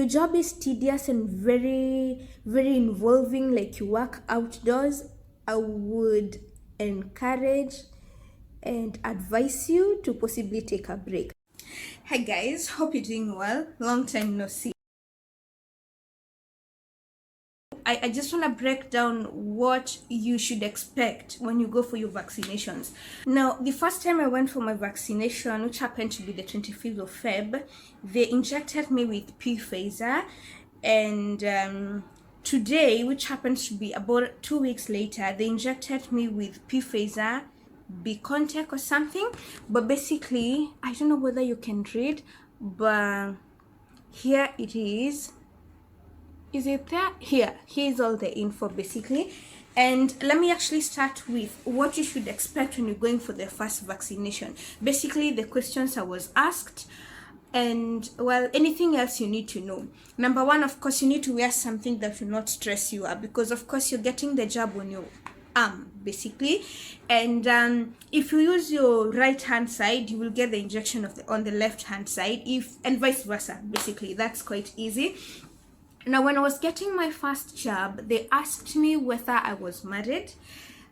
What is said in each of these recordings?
your job is tedious and very, very involving, like you work outdoors, I would encourage and advise you to possibly take a break. Hi guys, hope you're doing well. Long time no see. I just want to break down what you should expect when you go for your vaccinations. Now, the first time I went for my vaccination, which happened to be the 25th of Feb, they injected me with Pfizer, and today, which happens to be about 2 weeks later, they injected me with Pfizer, baaaaaaaaaaccccckkkk or something. But basically, I don't know whether you can read, but here it is. Is it there? Here's all the info basically. And let me actually start with what you should expect when you're going for the first vaccination. Basically, the questions I was asked, and well, anything else you need to know. Number one, of course, you need to wear something that will not stress you out, because of course you're getting the jab on your arm basically, and if you use your right hand side, you will get the injection on the left hand side, and vice versa. Basically, that's quite easy. Now, when I was getting my first jab, they asked me whether I was married,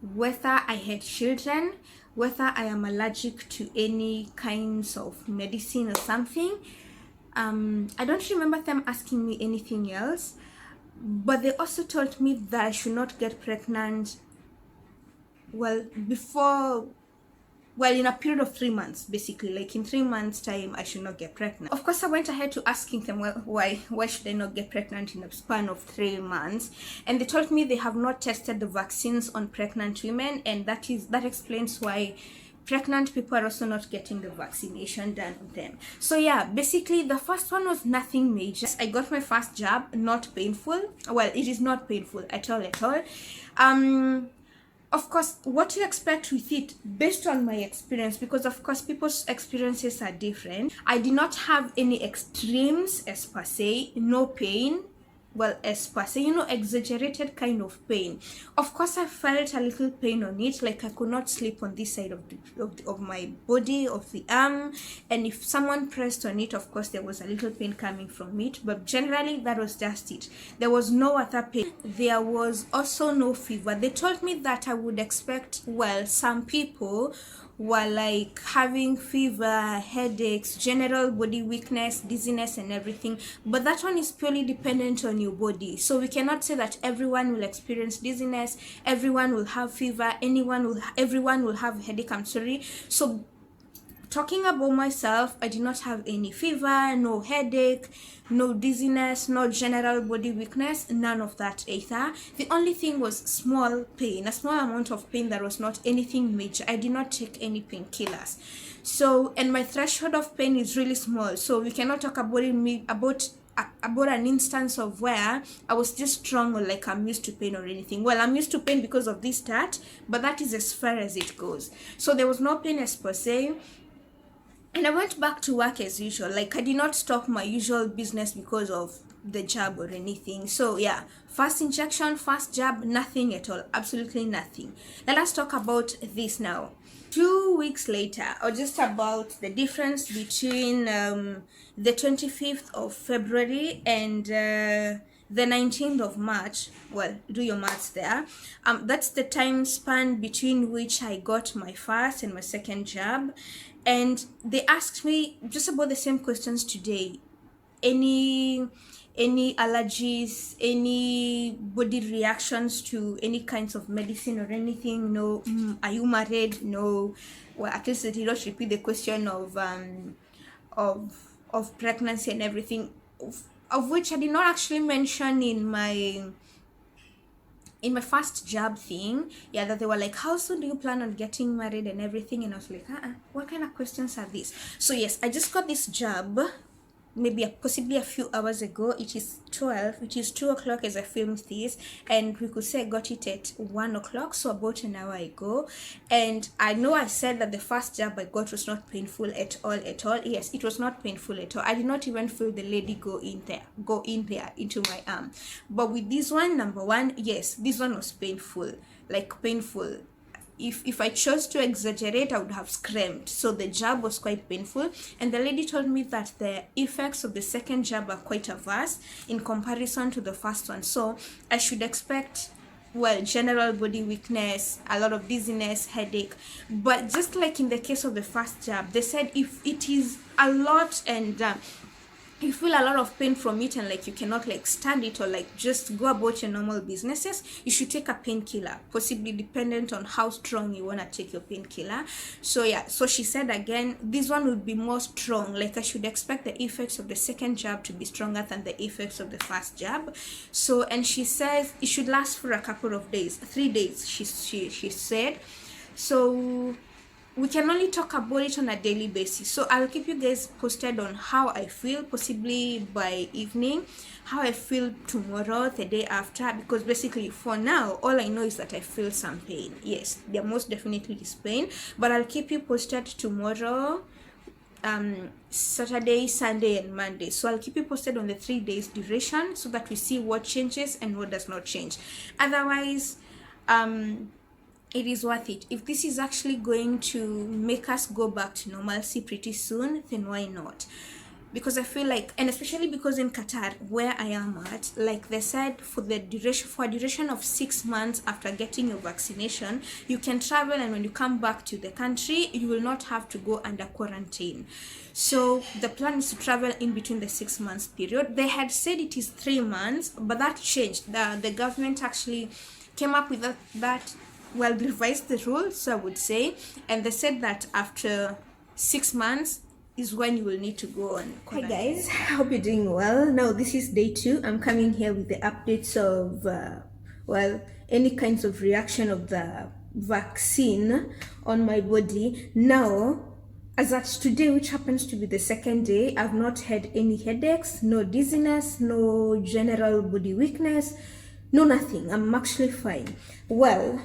whether I had children, whether I am allergic to any kinds of medicine or something. I don't remember them asking me anything else, but they also told me that I should not get pregnant, in a period of 3 months, basically, like in 3 months time I should not get pregnant. Of course, I went ahead to asking them, well, why should I not get pregnant in a span of 3 months? And they told me they have not tested the vaccines on pregnant women, and that explains why pregnant people are also not getting the vaccination done on them. So yeah, basically the first one was nothing major. I got my first jab, not painful. Well, it is not painful at all. Of course, what you expect with it based on my experience, because of course people's experiences are different. I did not have any extremes as per se, no pain, as per se, exaggerated kind of pain. Of course, I felt a little pain on it, like I could not sleep on this side of my body, of the arm, and if someone pressed on it, of course there was a little pain coming from it, but generally that was just it. There was no other pain. There was also no fever. They told me that I would expect, some people were like having fever, headaches, general body weakness, dizziness and everything, but that one is purely dependent on your body. So we cannot say that everyone will experience dizziness, everyone will have fever, everyone will have headache. I'm sorry. So talking about myself, I did not have any fever, no headache, no dizziness, no general body weakness, none of that either. The only thing was small pain, a small amount of pain that was not anything major. I did not take any painkillers. So, and my threshold of pain is really small. So we cannot talk about an instance of where I was just strong or like I'm used to pain or anything. Well, I'm used to pain because of this start, but that is as far as it goes. So there was no pain as per se. And I went back to work as usual. Like, I did not stop my usual business because of the jab or anything. So yeah, first injection, first jab, nothing at all, absolutely nothing. Let us talk about this now. 2 weeks later, or just about the difference between the 25th of February and the 19th of March. Well, do your maths there. That's the time span between which I got my first and my second jab. And they asked me just about the same questions today. Any allergies, any body reactions to any kinds of medicine or anything? No. Are you married? No. Well, at least they did not repeat the question of pregnancy and everything, of which I did not actually mention in my first jab thing. Yeah, that they were like, how soon do you plan on getting married and everything? And I was like, what kind of questions are these? So yes, I just got this jab maybe possibly a few hours ago. It is 2 o'clock as I filmed this, and we could say I got it at 1 o'clock, so about an hour ago. And I know I said that the first jab I got was not painful at all. Yes, it was not painful at all. I did not even feel the lady go in there into my arm. But with this one, number one, yes, this one was painful, like painful. if I chose to exaggerate, I would have screamed. So the jab was quite painful, and the lady told me that the effects of the second jab are quite adverse in comparison to the first one. So I should expect, well, general body weakness, a lot of dizziness, headache. But just like in the case of the first jab, they said if it is a lot and you feel a lot of pain from it and like you cannot like stand it or like just go about your normal businesses, you should take a painkiller, possibly dependent on how strong you want to take your painkiller. So yeah, so she said again, this one would be more strong, like I should expect the effects of the second jab to be stronger than the effects of the first jab. So, and she says it should last for a couple of days, 3 days, she said. So we can only talk about it on a daily basis. So I'll keep you guys posted on how I feel, possibly by evening, how I feel tomorrow, the day after, because basically for now, all I know is that I feel some pain. Yes, there most definitely is pain, but I'll keep you posted tomorrow, Saturday, Sunday, and Monday. So I'll keep you posted on the 3 days duration so that we see what changes and what does not change. Otherwise, it is worth it. If this is actually going to make us go back to normalcy pretty soon, then why not? Because I feel like, and especially because in Qatar, where I am at, like they said, for a duration of 6 months after getting your vaccination, you can travel, and when you come back to the country, you will not have to go under quarantine. So the plan is to travel in between the 6 months period. They had said it is 3 months, but that changed. The government actually came up with that well, revised the rules, I would say, and they said that after 6 months is when you will need to go on quarantine. Hi guys, hope you're doing well. Now this is day 2. I'm coming here with the updates of well, any kinds of reaction of the vaccine on my body. Now, as at today, which happens to be the second day, I've not had any headaches, no dizziness, no general body weakness, no nothing. I'm actually fine. Well,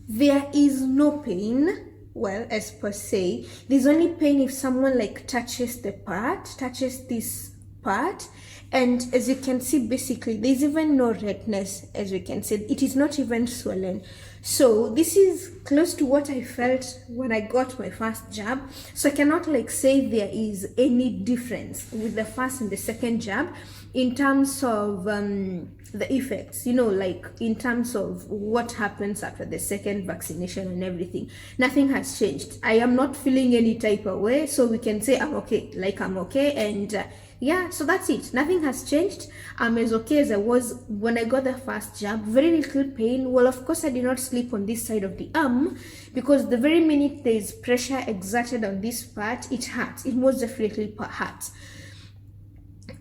there is no pain, well, as per se. There's only pain if someone like touches this part, and as you can see, basically there's even no redness. As you can see, it is not even swollen. So this is close to what I felt when I got my first jab. So I cannot like say there is any difference with the first and the second jab in terms of the effects, you know, like in terms of what happens after the second vaccination and everything. Nothing has changed. I am not feeling any type of way, so we can say I'm okay, like I'm okay. And yeah, so that's it. Nothing has changed. I'm as okay as I was when I got the first jab. Very little pain. Well, of course I did not sleep on this side of the arm, because the very minute there is pressure exerted on this part, it hurts. It most definitely hurts.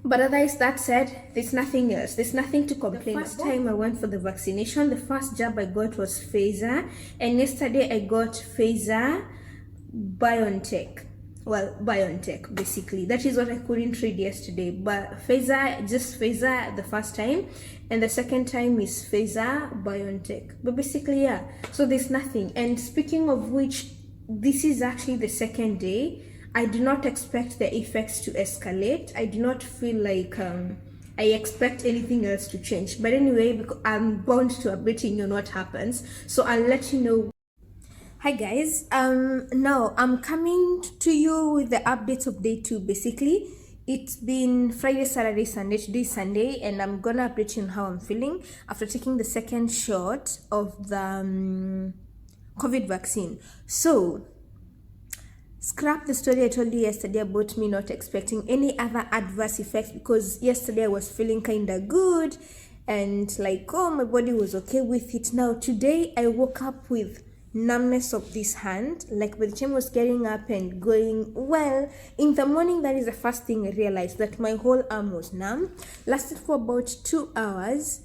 But otherwise, that said, there's nothing else. There's nothing to complain about. The first time I went for the vaccination, the first jab I got was Pfizer, and yesterday I got Pfizer BioNTech. Well, BioNTech, basically. That is what I couldn't read yesterday. But Pfizer, just Pfizer the first time, and the second time is Pfizer BioNTech. But basically, yeah. So there's nothing. And speaking of which, this is actually the second day. I do not expect the effects to escalate. I do not feel like I expect anything else to change. But anyway, because I'm bound to updating you on what happens, so I'll let you know. Hi guys, now I'm coming to you with the updates of day 2. Basically, it's been Friday, Saturday, Sunday. Today is Sunday, and I'm gonna update you on how I'm feeling after taking the second shot of the COVID vaccine. So scrap the story I told you yesterday about me not expecting any other adverse effects, because yesterday I was feeling kind of good and like, oh, my body was okay with it. Now today I woke up with numbness of this hand. Like by the time I was getting up and going, well, in the morning, that is the first thing I realized, that my whole arm was numb. Lasted for about 2 hours,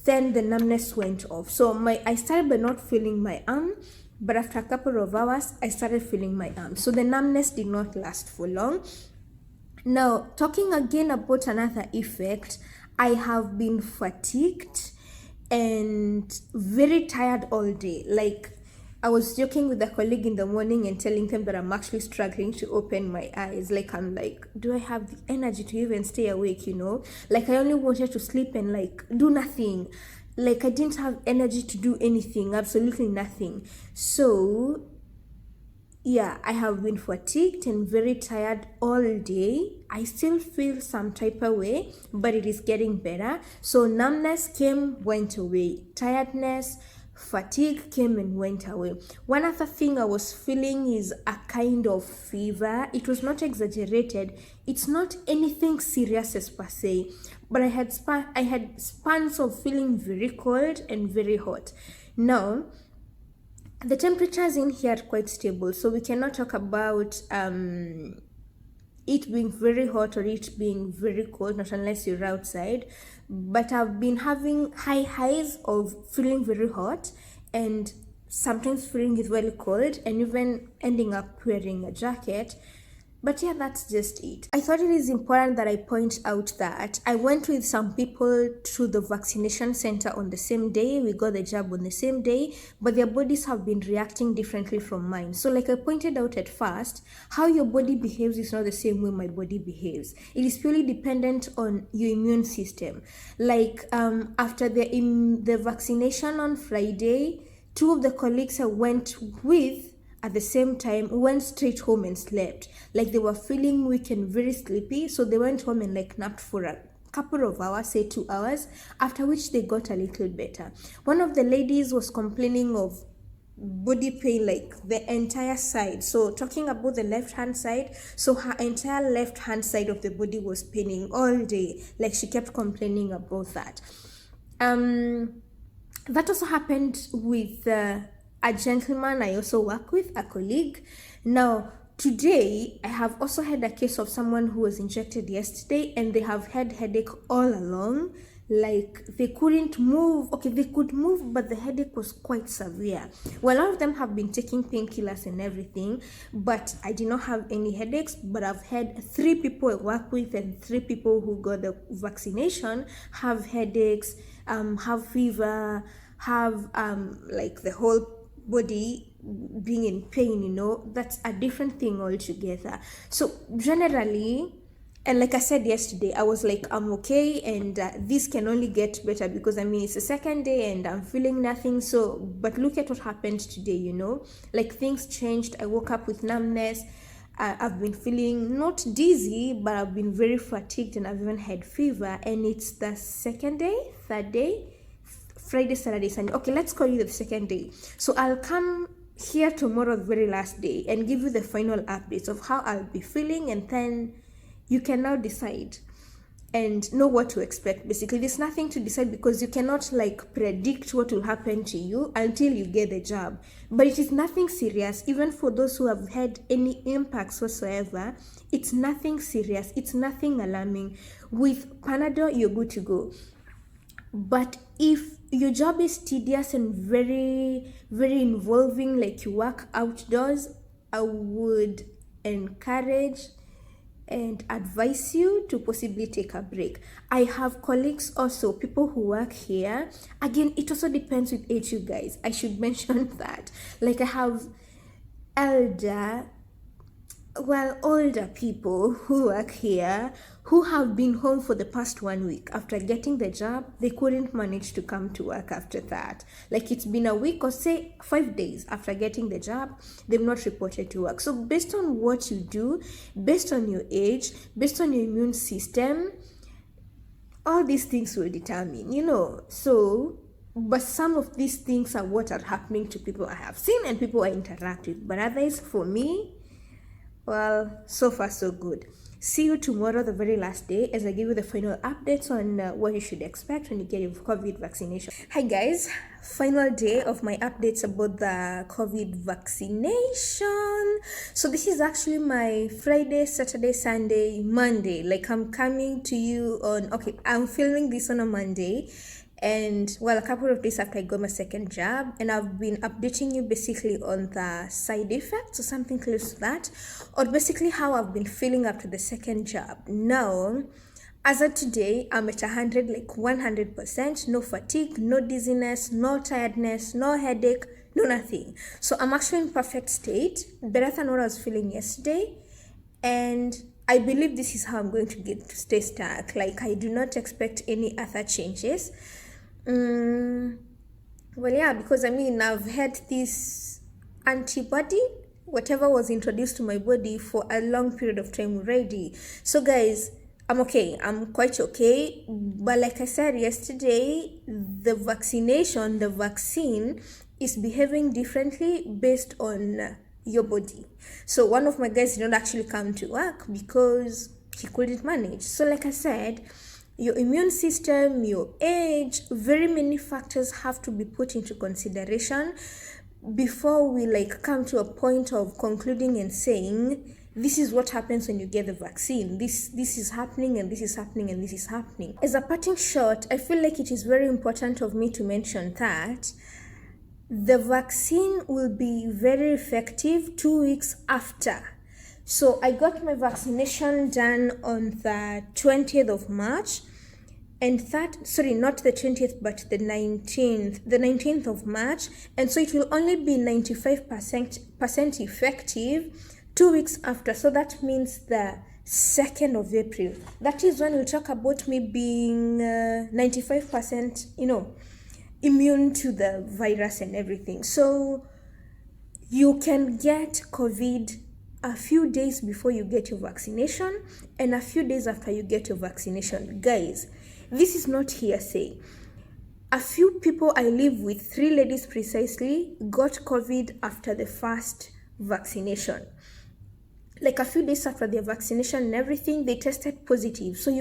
then the numbness went off. So I started by not feeling my arm, but after a couple of hours, I started feeling my arm. So the numbness did not last for long. Now, talking again about another effect, I have been fatigued and very tired all day. Like, I was joking with a colleague in the morning and telling them that I'm actually struggling to open my eyes. Like, I'm like, do I have the energy to even stay awake, you know? Like, I only wanted to sleep and like do nothing. Like I didn't have energy to do anything, absolutely nothing. So yeah, I have been fatigued and very tired all day. I still feel some type of way, but it is getting better. So numbness came, went away. Tiredness, fatigue came and went away. One other thing I was feeling is a kind of fever. It was not exaggerated. It's not anything serious as per se, but I had spans of feeling very cold and very hot. Now the temperatures in here are quite stable, so we cannot talk about it being very hot or it being very cold, not unless you're outside. But I've been having high highs of feeling very hot and sometimes feeling it very cold and even ending up wearing a jacket. But yeah, that's just it. I thought it is important that I point out that I went with some people to the vaccination center on the same day. We got the jab on the same day, but their bodies have been reacting differently from mine. So like I pointed out at first, how your body behaves is not the same way my body behaves. It is purely dependent on your immune system. Like after the vaccination on Friday, two of the colleagues I went with at the same time went straight home and slept. Like they were feeling weak and very sleepy, so they went home and like napped for a couple of hours, say 2 hours, after which they got a little better. One of the ladies was complaining of body pain, like the entire side. So talking about the left hand side, so her entire left hand side of the body was paining all day. Like she kept complaining about that. That also happened with a gentleman I also work with, a colleague. Now, today, I have also had a case of someone who was injected yesterday and they have had headache all along. Like they couldn't move. Okay, they could move, but the headache was quite severe. Well, a lot of them have been taking painkillers and everything, but I did not have any headaches. But I've had 3 people I work with and 3 people who got the vaccination have headaches, have fever, have like the whole body being in pain, you know. That's a different thing altogether. So generally, and like I said yesterday, I was like, I'm okay, and this can only get better because I mean it's the second day and I'm feeling nothing. So but look at what happened today, you know. Like things changed. I woke up with numbness. I've been feeling not dizzy, but I've been very fatigued and I've even had fever. And it's the second day, third day, Friday, Saturday, Sunday. Okay, let's call it the second day. So I'll come here tomorrow, the very last day, and give you the final updates of how I'll be feeling, and then you can now decide and know what to expect. Basically, there's nothing to decide because you cannot like predict what will happen to you until you get the job. But it is nothing serious, even for those who have had any impacts whatsoever. It's nothing serious. It's nothing alarming. With Panadol, you're good to go. But if your job is tedious and very, very involving, like you work outdoors, I would encourage and advise you to possibly take a break. I have colleagues also, people who work here. Again, it also depends with age, you guys. I should mention that. Like I have older people who work here who have been home for the past 1 week. After getting the job, they couldn't manage to come to work after that. Like it's been a week or say 5 days after getting the job, they've not reported to work. So based on what you do, based on your age, based on your immune system, all these things will determine, you know. So but some of these things are what are happening to people I have seen and people I interact with. But others, for me, well, so far so good. See you tomorrow, the very last day, as I give you the final updates on what you should expect when you get your COVID vaccination. Hi guys, final day of my updates about the COVID vaccination. So this is actually my Friday, Saturday, Sunday, Monday. Like I'm coming to you on, okay, I'm filming this on a Monday. And well, a couple of days after I got my second jab, and I've been updating you basically on the side effects or something close to that, or basically how I've been feeling after the second jab. Now, as of today, I'm at 100, like 100%, no fatigue, no dizziness, no tiredness, no headache, no nothing. So I'm actually in perfect state, better than what I was feeling yesterday, and I believe this is how I'm going to get to stay stuck. Like I do not expect any other changes. Well, yeah, because I mean, I've had this antibody, whatever was introduced to my body for a long period of time already. So, guys, I'm okay. I'm quite okay. But like I said yesterday, the vaccine is behaving differently based on your body. So, one of my guys did not actually come to work because he couldn't manage. So, like I said, your immune system, your age, very many factors have to be put into consideration before we like come to a point of concluding and saying this is what happens when you get the vaccine. This is happening, and this is happening, and this is happening. As a parting shot, I feel like it is very important of me to mention that the vaccine will be very effective 2 weeks after. So I got my vaccination done on the 20th of March, and that, sorry, not the 20th, but the 19th of March. And so it will only be 95% effective 2 weeks after. So that means the 2nd of April. That is when we'll talk about me being 95%, immune to the virus and everything. So you can get COVID a few days before you get your vaccination and a few days after you get your vaccination. Guys, this is not hearsay. A few people I live with, 3 ladies precisely, got COVID after the first vaccination. Like a few days after their vaccination and everything, they tested positive. So if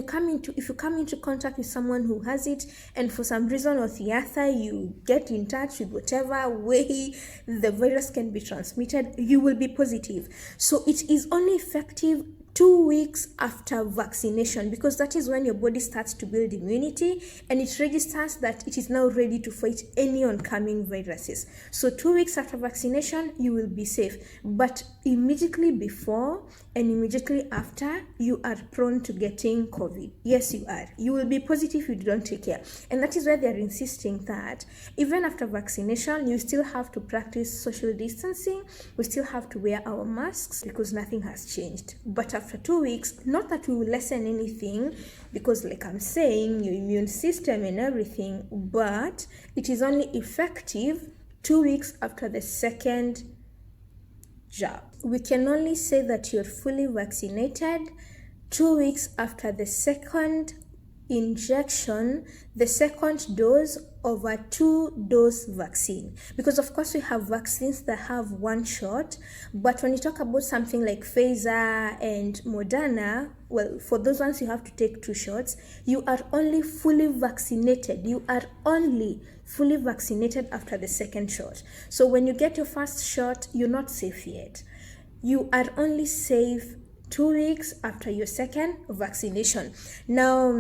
you come into contact with someone who has it, and for some reason or the other you get in touch with whatever way the virus can be transmitted, you will be positive. So it is only effective 2 weeks after vaccination, because that is when your body starts to build immunity and it registers that it is now ready to fight any oncoming viruses. So 2 weeks after vaccination, you will be safe. But immediately before and immediately after, you are prone to getting COVID. Yes, you are. You will be positive if you don't take care. And that is why they are insisting that even after vaccination, you still have to practice social distancing. We still have to wear our masks because nothing has changed. But after 2 weeks, not that we will lessen anything, because like I'm saying, your immune system and everything, but it is only effective 2 weeks after the 2nd jab. We can only say that you're fully vaccinated 2 weeks after the 2nd injection, the 2nd dose of a 2-dose vaccine. Because of course we have vaccines that have 1 shot, but when you talk about something like Pfizer and Moderna, well, for those ones you have to take 2 shots. You are only fully vaccinated. You are only fully vaccinated after the 2nd shot. So when you get your first shot, you're not safe yet. You are only safe 2 weeks after your 2nd vaccination. Now,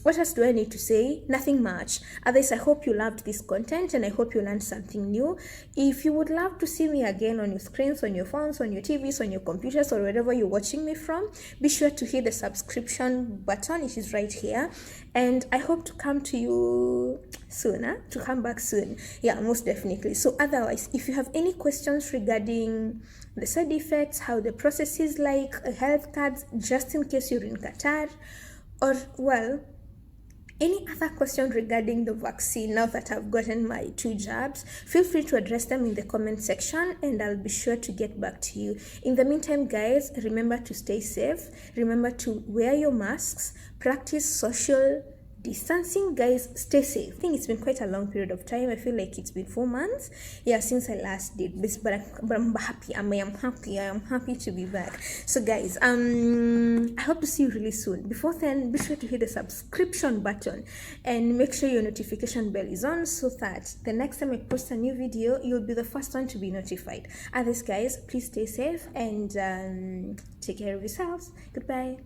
what else do I need to say? Nothing much. Others, I hope you loved this content and I hope you learned something new. If you would love to see me again on your screens, on your phones, on your TVs, on your computers, or wherever you're watching me from, be sure to hit the subscription button. It is right here. And I hope to come to you soon, to come back soon. Yeah, most definitely. So otherwise, if you have any questions regarding the side effects, how the process is like, health cards, just in case you're in Qatar, or well, any other question regarding the vaccine now that I've gotten my 2 jabs, feel free to address them in the comment section and I'll be sure to get back to you. In the meantime, guys, remember to stay safe. Remember to wear your masks, practice social distancing. Guys, stay safe. I think it's been quite a long period of time. I feel like it's been 4 months, yeah, since I last did this, but I'm happy. I am happy to be back. So guys, I hope to see you really soon. Before then, be sure to hit the subscription button and make sure your notification bell is on so that the next time I post a new video, you'll be the first one to be notified. Others, guys, please stay safe and take care of yourselves. Goodbye.